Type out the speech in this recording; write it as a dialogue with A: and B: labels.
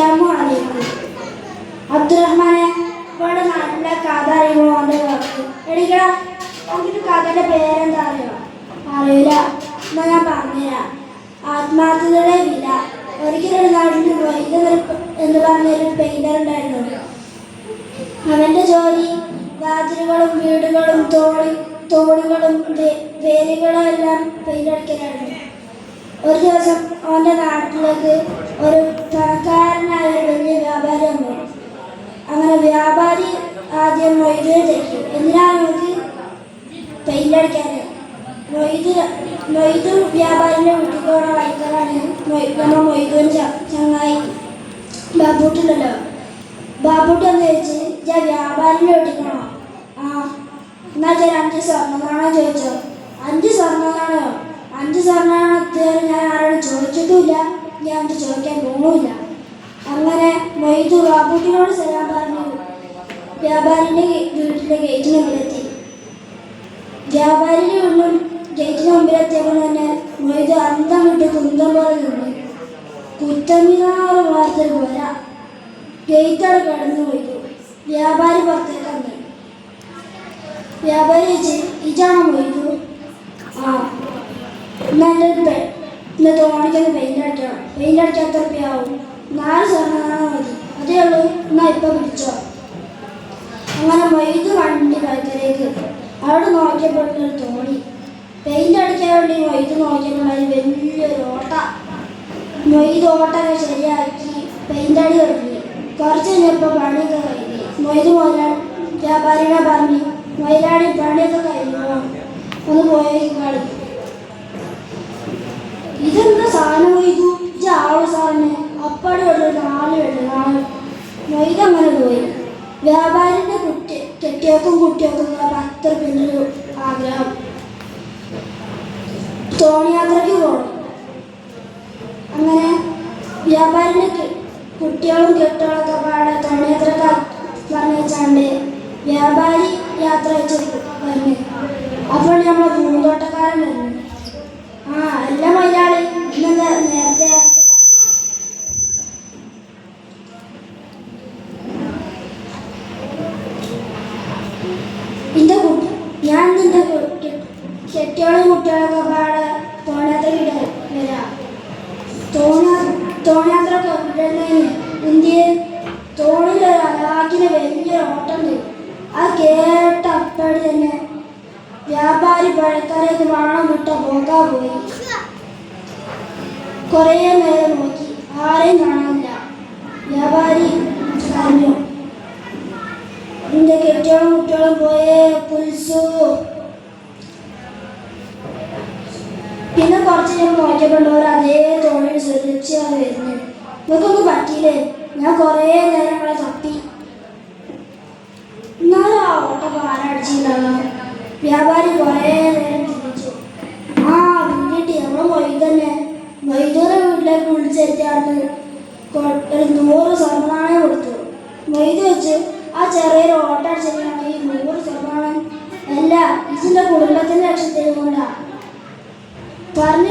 A: അസ്സലാമു അലൈക്കും. അബ്ദുറഹ്മാനെ, ഇവിടെ നല്ല കഥ അറിയുമോ? അവൻ്റെ വാക്ക് എടിക്കടാ. നമുക്കിട്ട് കഥയുടെ പേരെന്താ അറിയോ? അറിയില്ല. എന്നാൽ ഞാൻ പറഞ്ഞുതരാം. ആത്മാർത്ഥതയുടെ വില. ഒരിക്കലൊരു നാട്ടിൽ വൈദ്യ എന്ന് പറഞ്ഞൊരു പെയിന്റർ ഉണ്ടായിരുന്നു. അവൻ്റെ ജോലി വാതിലുകളും വീടുകളും തോടുകളും വേലികളും എല്ലാം പെയിന്റടിക്കലായിരുന്നു. ഒരു ദിവസം അവൻ്റെ നാട്ടിലേക്ക് ഒരു പണക്കാരനായ വലിയ വ്യാപാരി വന്നു. അങ്ങനെ വ്യാപാരി ആദ്യം മൊയ്തുവിനെ തിരക്കി. എന്തിനാണ് നമുക്ക് പെയിന്റടിക്കാൻ? മൊയ്തു വ്യാപാരിൻ്റെ വീട്ടിൽ പോണ വൈക്കലാണ് മൊയ്തുവിന് ചങ്ങായി ബാബൂട്ടുണ്ടല്ലോ. ബാബൂട്ടി എന്ന് ചോദിച്ച്, ഞാൻ വ്യാപാരിൻ്റെ വീട്ടിൽ പോണോ? ആ, എന്നാൽ ഞാൻ 5 സ്വർണ്ണനാണോ ചോദിച്ചോ? 5 സ്വർണ്ണനാണോ? 5 സ്വർണ്ണനാണോ ഞാൻ ആരോടും ചോദിച്ചിട്ടുമില്ല, ഞാൻ അത് ചോദിക്കാൻ പോകുന്നില്ല. അങ്ങനെ മൊയ്തു ബാബൂട്ടിനോട് സലാം പറഞ്ഞു വ്യാപാരിൻ്റെ വീട്ടിലെ ഗേറ്റിന് മുമ്പിലെത്തി. വ്യാപാരിയുടെ വീട്ടിലും ഗേറ്റിന് മുമ്പിലെത്തിയപ്പോൾ തന്നെ മൊയ്തു അന്തം വിട്ട് കുന്തം പോലെ നിന്നു. കുത്തമിനാറ് വാർത്തൽ പോരാ. ഗേറ്റോടെ കടന്നു പോയിട്ടു. വ്യാപാരി പുറത്തേക്ക് വന്നു. വ്യാപാരി ചോദിച്ചു, ഇതാണോ മൊയ്തു? ആ, ഇന്ന് തോണിക്കൊന്ന് പെയിന്റ് അടിക്കണം. പെയിന്റ് അടിക്കാൻ എത്ര രൂപയാവും? 4 സ്വർണ്ണനാണോ മതി. അതേ ഉള്ളൂ, എന്നാൽ ഇപ്പം പിടിച്ചോ. അങ്ങനെ മൊയ്തു വണ്ടി കൈക്കലേക്ക്. അവിടെ നോക്കിയപ്പോഴൊരു തോണി. പെയിന്റ് അടിക്കാൻ വേണ്ടി മൊയ്തു നോക്കിയപ്പോൾ വലിയൊരു ഓട്ട. മൊയ്തു ഓട്ടൊക്കെ ശരിയാക്കി പെയിന്റ് അടി തുടങ്ങി. കുറച്ച് കഴിഞ്ഞപ്പോൾ പണിയൊക്കെ കഴിഞ്ഞു. മൊയ്തു വ്യാപാരിനെ പറഞ്ഞു, മൊയ്ലാടി പണിയൊക്കെ കഴിഞ്ഞോ, ഒന്ന് പോയേക്കാളി. ഇതെന്താ സാധനം മൊയ്തു? ആള് സാറിന് അപ്പാടി ഉള്ള 4 വെള്ളനാണ്. മൊയ്ത് അങ്ങനെ പോയി. വ്യാപാരിൻ്റെ കെട്ടിയോക്കും കുട്ടിയോക്കും 10 രൂപ ആഗ്രഹം. തോണിയാത്രയ്ക്ക് പോകണം. അങ്ങനെ വ്യാപാരിൻ്റെ കുട്ടികളും കെട്ടികളൊക്കെ പാടെ തോണിയാത്രക്കാർ പറഞ്ഞാണ്ട് വ്യാപാരി യാത്ര അയച്ചു പറഞ്ഞു. അപ്പോൾ നമ്മളെ പൂന്തോട്ടക്കാരൻ വരുന്നു. ആ, അല്ല മൊയ്യാളി, ഇന്നെന്താ നേരത്തെ? ഞാൻ നിന്റെ കെട്ടിയോളും കുട്ടികളൊക്കെ പാടെ തോണിയാത്രയ്ക്ക് വരാം. തോണിയാത്രയൊക്കെ വിടുന്നതിന് ഇന്ത്യയിൽ തോണിയിലൊരു അലാക്കിന് വലിയൊരു ഓട്ടമുണ്ട്. അത് കേട്ട അപ്പടി തന്നെ വ്യാപാരി പഴക്കരയ്ക്ക് വാണം വിട്ട പോകാൻ പോയി. കുറേ നേരം നോക്കി, ആരെയും കാണാനില്ല. വ്യാപാരി പറഞ്ഞു, നിന്റെ കെട്ടിയോളും കുട്ടികളും പോയേ പുൽസു. പിന്നെ കുറച്ച് ഞാൻ നോക്കിയപ്പോണ്ടവർ അതേ തോണിയിൽ സുരക്ഷയാണ് വരുന്നത്. നിങ്ങൾക്കൊന്നും പറ്റിയില്ലേ? ഞാൻ കുറേ നേരം നമ്മളെ തപ്പി. എന്നാലും ആ ഓട്ടം ആരടിച്ചിട്ടുണ്ടാകാം. വ്യാപാരി കുറേ നേരം ചിന്തിച്ചു. ആ, വീട്ടിൽ നമ്മൾ മൊയ്തന്നെ. മൊയ്തൂരെ വീട്ടിലേക്ക് വിളിച്ചെത്തിയാണ് ഒരു 100 സ്വർണ്ണനാണയം കൊടുത്തു. മൊയ്ത് വെച്ച്, ആ ചെറിയൊരു ഓട്ടം അടിച്ചിട്ടാണ് ഈ 100 സ്വർണ്ണനാണയം. അല്ല, ഇതിൻ്റെ കുടുംബത്തിൻ്റെ ലക്ഷത്തിന് കൊണ്ടാണ് പറഞ്ഞു.